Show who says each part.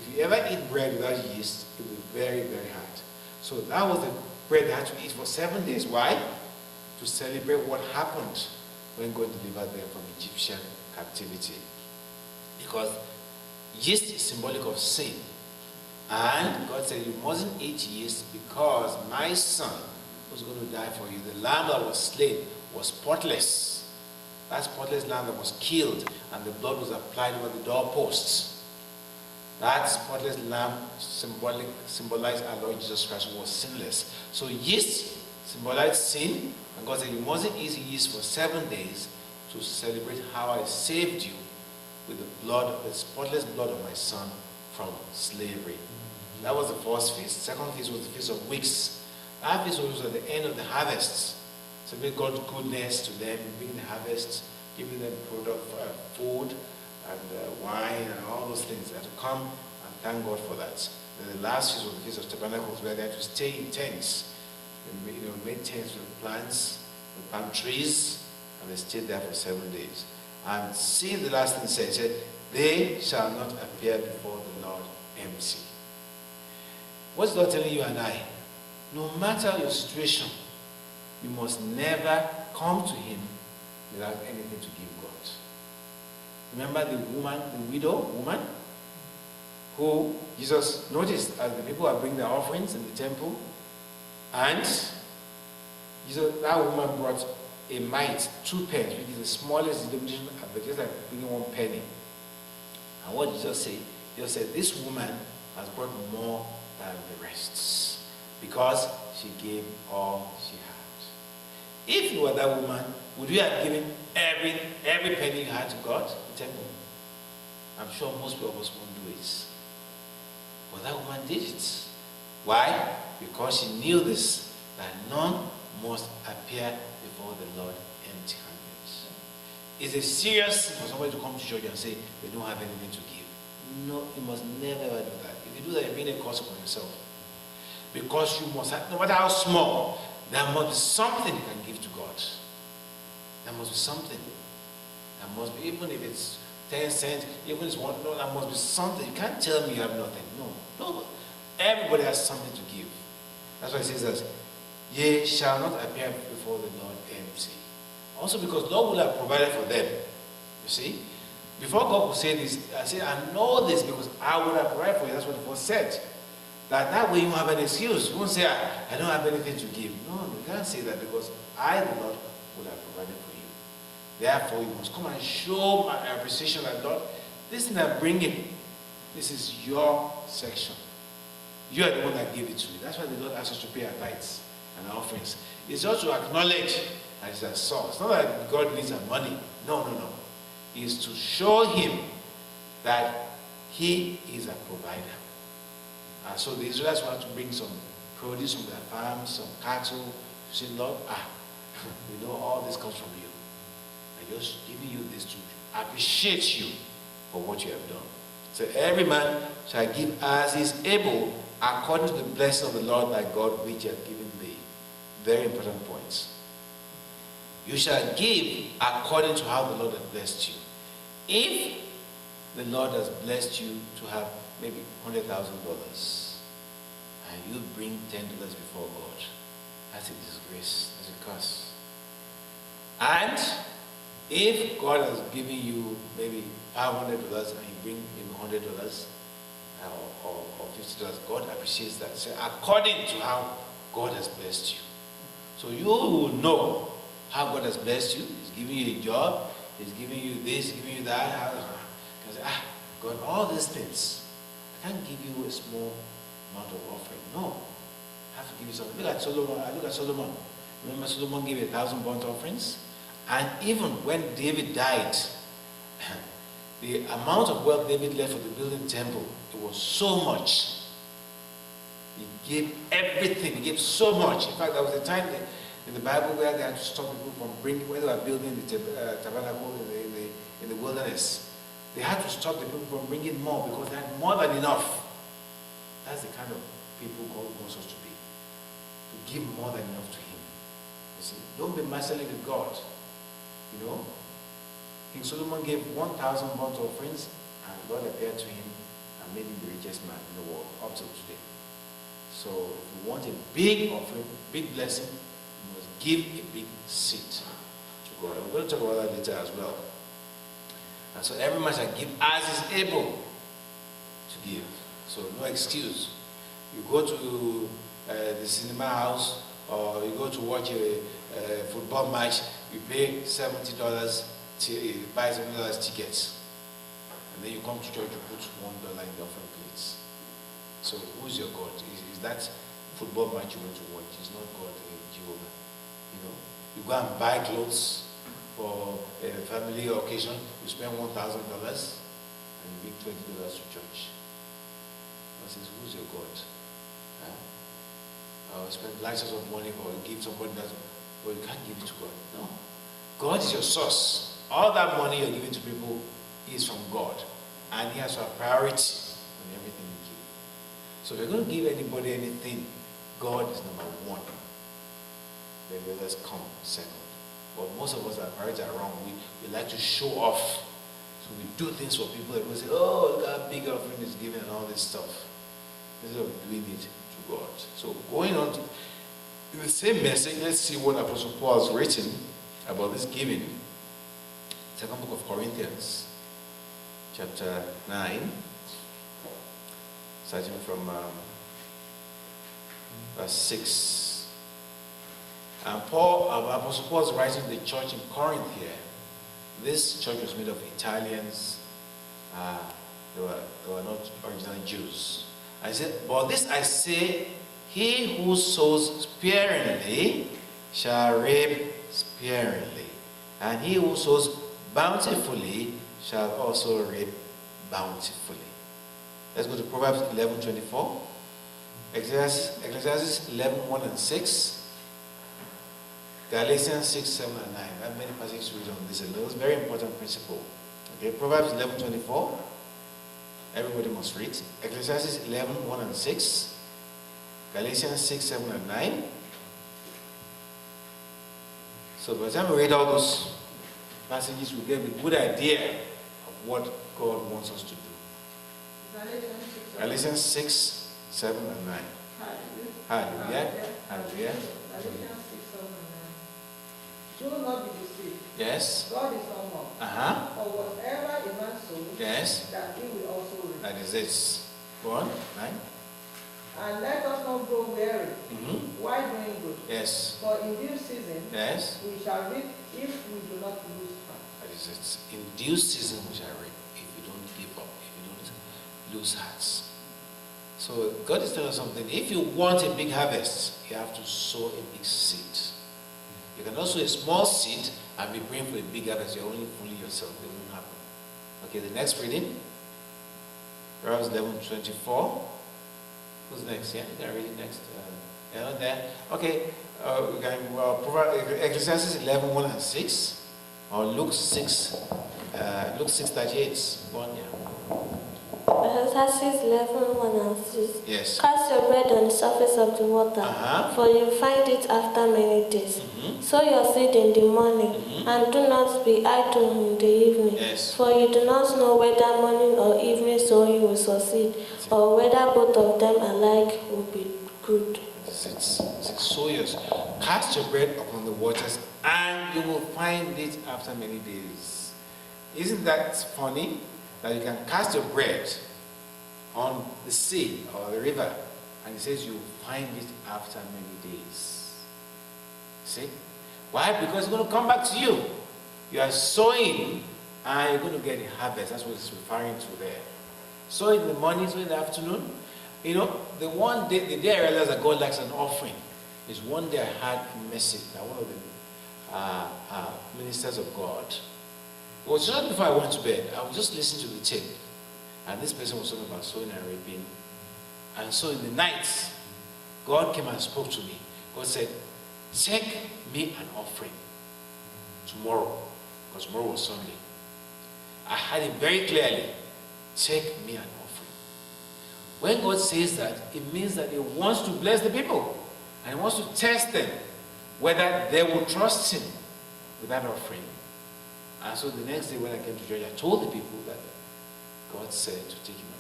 Speaker 1: if you ever eat bread without yeast, it will be very, very hard. So that was the bread they had to eat for 7 days. Why? To celebrate what happened when God delivered them from Egyptian captivity. Because yeast is symbolic of sin. And God said, you mustn't eat yeast because my son was going to die for you. The lamb that was slain was spotless. That spotless lamb that was killed and the blood was applied over the doorposts. That spotless lamb symbolized our Lord Jesus Christ, who was sinless. So yeast symbolized sin, and God said, you mustn't eat yeast for 7 days to celebrate how I saved you with the blood, the spotless blood of my son from slavery. That was the first feast. Second feast was the Feast of Weeks. That feast was at the end of the harvest. So we God's goodness to them, bring the harvest, giving them product, food and wine and all those things. They had to come and thank God for that. Then the last feast was the Feast of Tabernacles, where they had to stay in tents. They made tents with plants, with palm trees, and they stayed there for 7 days. And see the last thing it said, they shall not appear before the Lord empty. What's God telling you and I? No matter your situation, you must never come to him without anything to give God. Remember the woman, the widow woman, who Jesus noticed as the people are bringing their offerings in the temple, and Jesus, that woman brought a mite, 2 pence, which is the smallest denomination, but just like bringing 1 penny. And what Jesus said? Jesus said, this woman has brought more than the rest, because she gave all she had. If you were that woman, would you have given every penny you had to God, the temple? I'm sure most of us won't do it. But that woman did it. Why? Because she knew this, that none must appear before the Lord empty-handed. It's a serious sin for somebody to come to church and say they don't have anything to give. No, you must never ever do that. If you do that, you're being a curse upon yourself. Because you must have, no matter how small, there must be something you can give to God. There must be something. There must be, even if it's 10 cents, even if it's $1, there must be something. You can't tell me you have nothing. No. Everybody has something to give. That's why it says that, ye shall not appear before the Lord empty. Also because Lord will have provided for them. You see? Before God would say this, I say, I know this because I will have provided for you. That's what the verse said. That way you have an excuse. You won't say, I don't have anything to give. No, you can't say that because I, the Lord, will have provided for you. Therefore, you must come and show my appreciation that, Lord, this thing I'm bringing, this is your section. You are the one that gave it to me. That's why the Lord asks us to pay our tithes and our offerings. It's just to acknowledge that it's a source. It's not that God needs our money. No. It's to show him that he is a provider. And so the Israelites want to bring some produce from their farms, some cattle. To say, Lord, we know all this comes from you. I'm just giving you this to appreciate you for what you have done. So every man shall give as he is able, according to the blessing of the Lord thy God, which he hath given thee. Very important points. You shall give according to how the Lord hath blessed you. If the Lord has blessed you to have maybe $100,000, and you bring $10 before God, that's a disgrace, that's a curse. And if God has given you maybe $500 and you bring maybe $100 or $50, God appreciates that. So according to how God has blessed you. So you will know how God has blessed you. He's giving you a job, he's giving you this, giving you that. You say, God, all these things, I can't give you a small amount of offering. No. I have to give you something. Look at Solomon. I look at Solomon. Remember Solomon gave 1,000 burnt offerings? And even when David died, the amount of wealth David left for the building temple, it was so much. He gave everything. He gave so much. In fact, there was a time in the Bible where they had to stop people from bringing, when they were building the tabernacle in the wilderness. They had to stop the people from bringing more because they had more than enough. That's the kind of people God wants us to be. To give more than enough to him. You see, don't be mercenary with God. You know, King Solomon gave 1,000 burnt offerings, and God appeared to him and made him be richest man in the world up till today. So if you want a big offering, big blessing, you must give a big seed to God. We're going to talk about that later as well. And so every man shall give as is able to give. So no excuse. You go to the cinema house, or you go to watch a football match, you pay $70 to buy $70 tickets. And then you come to church, you put $1 in the offering plates. So who's your God? Is that football match you want to watch? It's not God, Jehovah. You know, you go and buy clothes for a family occasion, you spend $1,000 and you bring $20 to church. I says, who's your God? Or spend license of money or give somebody that, well, you can't give it to God. No. God is your source. All that money you're giving to people is from God. And He has a priority on everything you give. So if you're going to give anybody anything, God is number one. Then the others come second. But most of us, our priorities are wrong. We like to show off. So we do things for people that will say, oh, look how big offering is given and all this stuff. Instead of doing it to God. So going on to in the same message, let's see what Apostle Paul has written about this giving. Second book of Corinthians, chapter 9, starting from verse 6. And Apostle Paul is writing to the church in Corinth here. This church was made of Italians. They were not originally Jews. I said, but this I say, he who sows sparingly shall reap sparingly, and he who sows bountifully shall also reap bountifully. Let's go to Proverbs 11:24, Ecclesiastes 11:1 and 6, Galatians 6, 7 and 9. I have many passages to read on this, and it's a very important principle. Okay, Proverbs 11:24. Everybody must read. Ecclesiastes 11:1 and 6. Galatians 6, 7 and 9. So by the time we read all those passages, we get a good idea of what God wants us to do. Galatians 6, 7 and 9. Hallelujah. Hallelujah.
Speaker 2: Galatians 6, 7 and 9. Do not be deceived.
Speaker 1: Yes.
Speaker 2: God is not mocked. For whatever a man sows,
Speaker 1: yes,
Speaker 2: that he will also reap.
Speaker 1: That is it. Go on. 9.
Speaker 2: And let us not grow weary while doing good.
Speaker 1: Yes.
Speaker 2: For in due season,
Speaker 1: yes,
Speaker 2: we shall reap if we do not lose heart.
Speaker 1: That is it. In due season we shall reap if we don't give up, if we don't lose hearts. So God is telling us something. If you want a big harvest, you have to sow a big seed. You can also sow a small seed and be praying for a big harvest. You're only fooling yourself. It won't happen. Okay, the next reading. Proverbs 11:24. Who's next? Yeah, you can read it next. There. Okay, we can Ecclesiastes 11:1 and 6, or Luke 6:38. Go on, yeah.
Speaker 3: Ecclesiastes 11:1 and 6.
Speaker 1: Yes.
Speaker 3: Cast your bread on the surface of the water, for you find it after many days. Sow your seed in the morning, and do not be idle in the evening.
Speaker 1: Yes.
Speaker 3: For you do not know whether morning or evening sowing will succeed, or whether both of them alike will be good.
Speaker 1: Sow yours. Cast your bread upon the waters, and you will find it after many days. Isn't that funny? That you can cast your bread on the sea or the river, and it says you will find it after many days. See? Why? Because it's going to come back to you. You are sowing, and you're going to get a harvest. That's what it's referring to there. Sow in the morning, sow in the afternoon. You know, the day I realized that God likes an offering is one day I had a message that one of the ministers of God. It was just before I went to bed. I was just listening to the tape, and this person was talking about sowing and reaping. And so in the night, God came and spoke to me. God said, take me an offering tomorrow, because tomorrow was Sunday. I had it very clearly. Take me an offering. When God says that, it means that He wants to bless the people, and He wants to test them whether they will trust Him with that offering. And so the next day when I came to church, I told the people that God said to take him